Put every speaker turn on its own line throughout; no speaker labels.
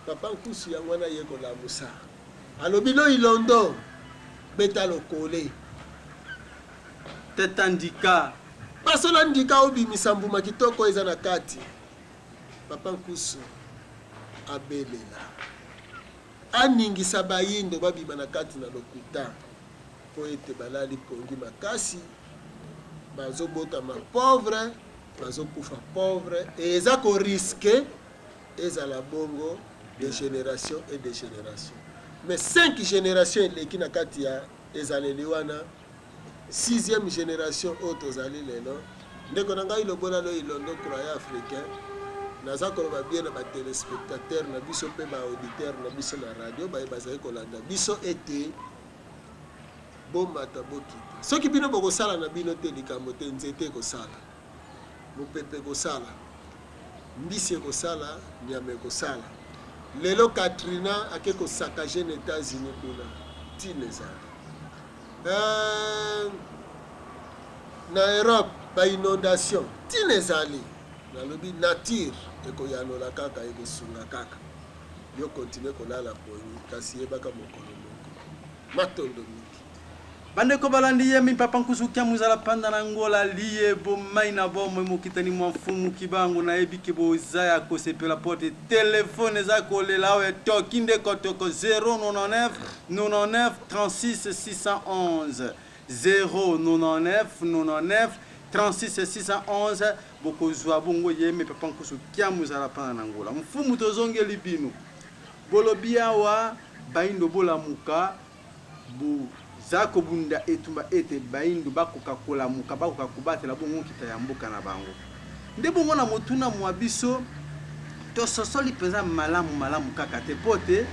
papa nkusu yango wana ye kolamusa alobi lo ilondo beta lokole
tetandika
basola ndika obimisa mbuma kitoko eza na kati papa nkusu abelela aningisa bayindo babima na kati na lokuta po ete balali pongi makasi bazobotama pauvre bazokufa pauvre eza koriske ezala bongo de génération et de génération mais 5 génération eleki na kati ya ezaleli wana 6e génération oyo tozali lelo ndeko na ngai lobola lo ilondo croyant africain naza koloba bien na batelespectateur na biso mpe baauditeur na biso na radio bazali kolanda biso ete bomata bokita soki bino bokosala na bino te likambo te nzete ekosala mopepe ekosala mbisi ekosala nyama ekosala lelo Katrina ake kosakage na États-Unis kuna tine ezali na Europe bainondation tine ezali nalobi nature ekoyanola kaka ekosunga kaka yo continue kolala poni kasi yebaka mokolo moko matondo mingi
bandeko balandi ye mi papa nkusu kya muzala panda na ngola liye bo maina bo mo kitani mo mfumu kibangu na ebike bo zaya ko sepela pote telefone za ko lela we tokinde kotoko 099 99 36 611 099 99 36 611 boko zwa bongo ye mi papa nkusu kya muzala panda na ngola mfumu tozongeli bino bolobia wa baindo bola muka bu zako bunda etumba ete baindu bakoka kola muka bakoka kubatela bongo kita ya mboka na bango nde bongo na motuna mwa biso to sosoli penza malamu kaka te pote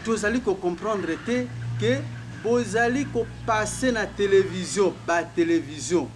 tozali ko comprendre te que bozali ko passer na télévision ba télévision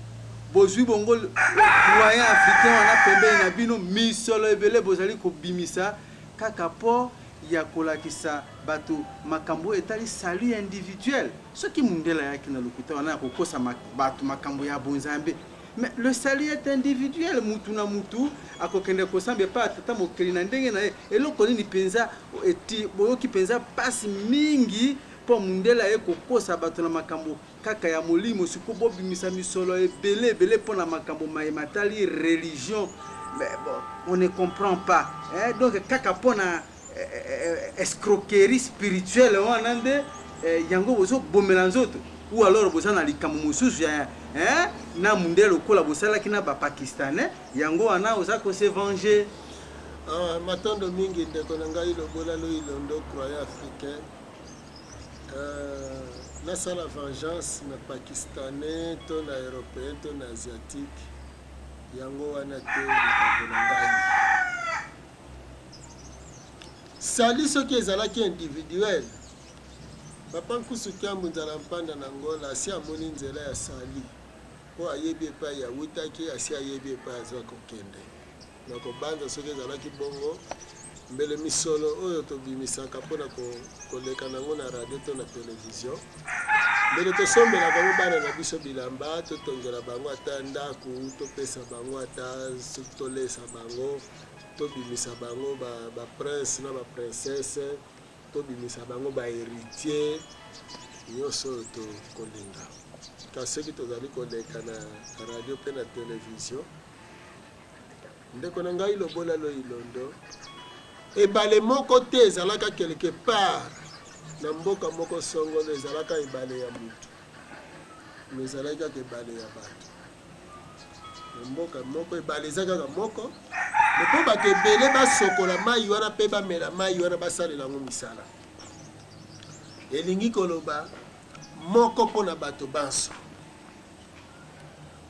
bozwi bongo croyant africain wana pembe na bino misolo ebele bozali ko bimisa kaka po ya kolakisa bato makambo etali salut individuel soki mundela yaki na lokuta wana kokosa bato makambo ya bonzambe mais le salut est individuel mutu na mutu akokende kosambe pa tata mokeli na ndenge na eloko nini penza eti boyoki penza pasi mingi po mundela ye kokosa bato na makambo kaka ya molimo siko bobimisa misolo ebele po na makambo matali religion mais bon on ne comprend pas donc kaka po na escroquerie spirituelle wanande yango bozo bomela nzoto ou alors boza na likambo mosusu ya na mundelo kola bosala kina ba pakistanais yango wana oza ko se venger
matondo mingi ndeko na ngai lobola lo ilondo croyant africain na sala vengeance na pakistanais to na européen to na asiatique yango wana te likambo na ngai sali soki ezalaki individuel papa nkusu kiambu nzala mpanda na ngola asi amoni nzela ya sali po ayebi epai ya wutaki asi ayebi epai azwa kokende na kobanza soki ezalaki bongo mbele misolo oyo tobimisaka mpona koleka nango na radio to na televizio mbele tosombela bango bana na biso bilamba totongela bango ata ndaku topesa bango ata tolesa bango tobimisa bango ba prince na ba princesse tobimisa bango ba héritier nyonso to kolinga kasi soki tozali koleka na radio pe na télévision ndeko na ngai lobola lo ilondo ebale moko te ezalaka quelque part na mboka moko songolo ezalaka ebale ya mutu ezalaka ebale ya bato na mboka moko ebale ezalaka moko po bato ebele basokola mai wana mpe bamela mai wana basalela yango misala elingi koloba moko mpona bato banso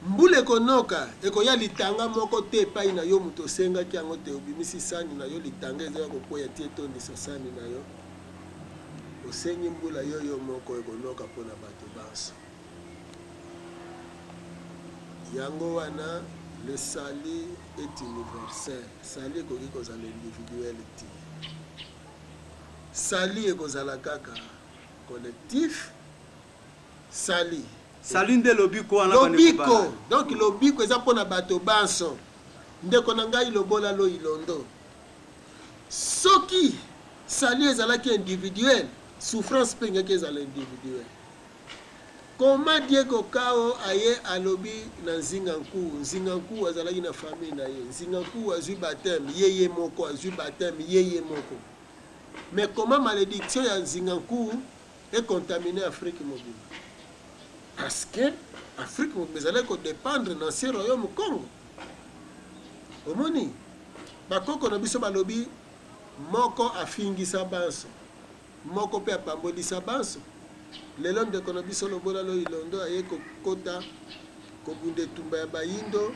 mbula ekonoka ekoya litanga moko te epai na yo moto osengaki yango te obimisi sani na yo litanga ezala kokwea tie tondisa sani na yo osengi mbula yo moko ekonoka mpona bato banso yango wana le salut est universel. Salut ekoki kozala individuel ti. Salut ekozala kaka collectif. Salut.
Salut nde lobiko wana
lobiko. Donc lobiko eza pona bato banso. Ndeko na ngai lobola lo ilondo. Soki sali ezalaki individuel souffrance mpe ngaki ezala individuel. Comment Diego Kao aye alobi na Nzingankou azalaki na famille na ye. Nzingankou azui baptême, yeye moko azui baptême, yeye moko. Mais comment malédiction ya Nzingankou est contaminée Afrique mobile? Parce que Afrique mobile allait dépendre dans ce royaume Congo. Omoni bakoko na biso balobi moko afingisa banso. Moko pe apambolisa banso. Lelo ndeko na biso lobola lo ilondo aye kokota kobunde tumba ya bayindo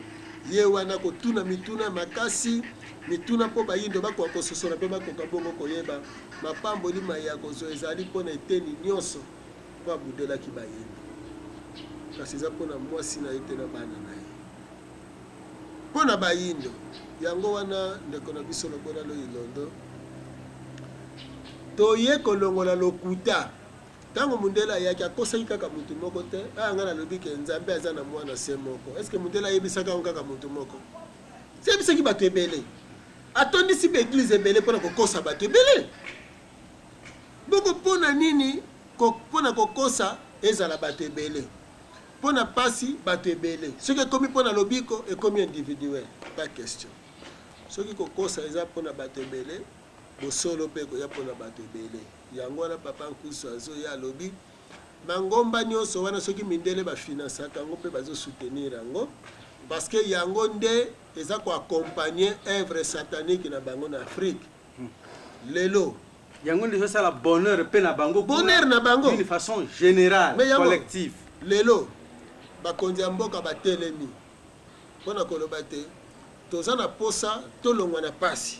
ye wana kotuna mituna makasi mituna po bayindo bako kososola pe bakoka bongo koyeba mapamboli maya kozo ezali pona eteni nyonso po abudela ki bayindo kasi eza pona mwasi na ete na bana na ye pona bayindo yango wana ndeko na biso lobola lo ilondo toye kolongola lokuta. Tango Mundela yaki akosaki kaka mutu moko te anga na lobi ke Nzambe aza na mwana se moko. Est-ce que Mundela yebisaka kaka mutu moko? C'est bisaki bato ebele. Atondisi be église ebele pona kokosa bato ebele. Boko pona nini pona kokosa ezala bato ebele. Pona pasi bato ebele. Ce qui komi pona lobiko et komi individuel. Pas question. Ce qui kokosa eza pona bato ebele. Bosolo pe ko ya pona bato ebele. Yango wana papa Nkusu azo ya lobi mangomba nyonso wana soki mindele ba finance kango pe bazo soutenir yango parce que yango nde eza ko accompagner œuvre satanique na bango na Afrique. Lelo
yango nde ça la bonheur pe na bango d'une façon générale collective.
Lelo bakonzi ya mboka batelemi pona koloba te toza na posa tolongwa na pasi.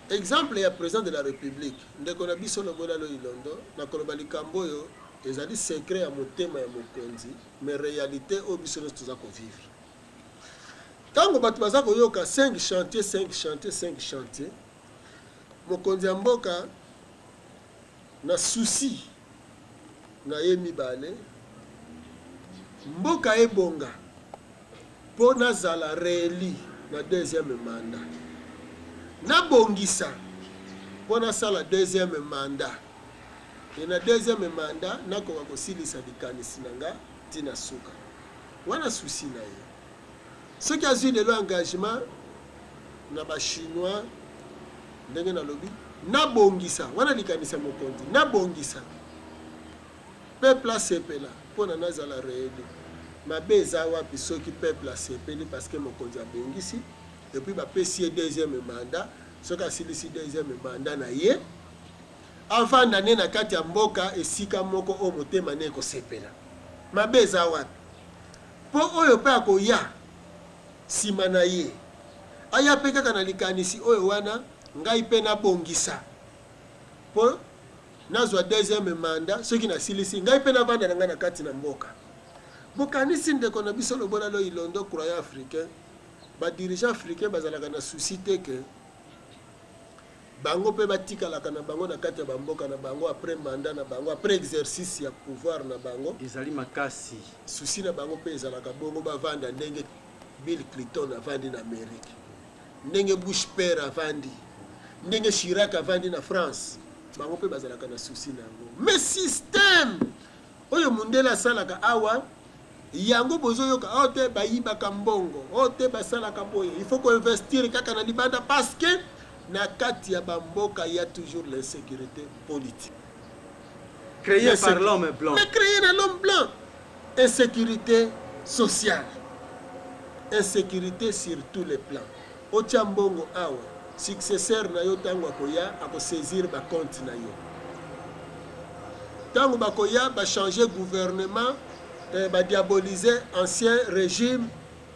Exemple ya président de la République ndeko na biso lobola lo ilondo na koloba likambo yo ezali secret ya motema ya mokonzi mais réalité o biso no toza ko vivre tango bato baza koyoka 5 chantiers mokonzi ya mboka na souci na ye mibale mboka ebonga po nazala rééli na deuxième mandat. Na bongisa pona sala deuxième mandat. Et na deuxième mandat na ko kosilisa likanisi nanga tina suka. Wana souci na ye. Ce qui a eu de l'engagement na ba chinois ndenge na lobi na bongisa wana likanisa mokonzi na bongisa. Peuple a sepela pona nazala rééli. Mabe eza wapi soki peuple a sepeli parce que mokonzi a bongisi. Et puis, il y a deuxième mandat. Ce qui est le deuxième mandat, avant d'année, il y a mboka et sika moko o motema neko sepela. Ma beza wat. Pour oyo pe akoya simana ye. Aya pe kaka na likanisi oyo wana ngai pe na bongisa. Pour nazwa deuxième mandat, ce qui na silisi ngai pe na vanda nga na kati na mboka. Bokanisi ndeko na biso lobola lo ilondo croyant africain. Ba dirigeants africains bazalaka na souci te que bango pe batikalaka na bango na kati ya bamboka na bango après mandat na bango après exercice ya pouvoir na bango
ezali makasi
souci na bango pe ezalaka bongo bavanda ndenge Bill Clinton avandi na Amérique ndenge Bush père avandi ndenge Chirac avandi na France bango pe bazalaka na souci na yango mais système oyo Mundela asalaka awa yango bozoyoka ote bayibaka mbongo ote basalaka boye il faut qu'on investir kaka na libanda parce que na kati ya bamboka il y a toujours l'insécurité politique
créée par l'homme blanc
mais créée par l'homme blanc insécurité sociale insécurité sur tous les plans otia mbongo awa successeur na yo tango akoya akosaisir ba compte na yo tango bakoya ba changer gouvernement va diaboliser ancien régime,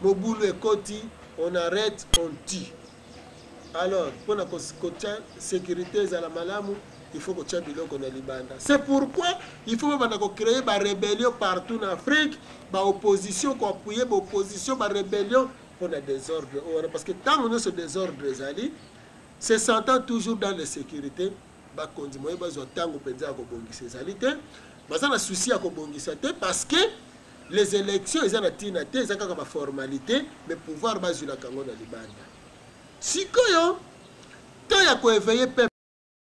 Mobutu et Koti, on arrête, on tue. Alors, pour la sécurité à la malamu, il faut que tu aies biloko na libanda. C'est pourquoi il faut créer des rébellions partout en Afrique, des oppositions, qu'on appuie des oppositions, des rébellions pour le désordre. Parce que tant qu'on a ce désordre, se sentant toujours dans la sécurité, parce que les élections, ils ont une formalité, mais pouvoir baser la Congo dans les bandes. Si tu as éveillé peuple,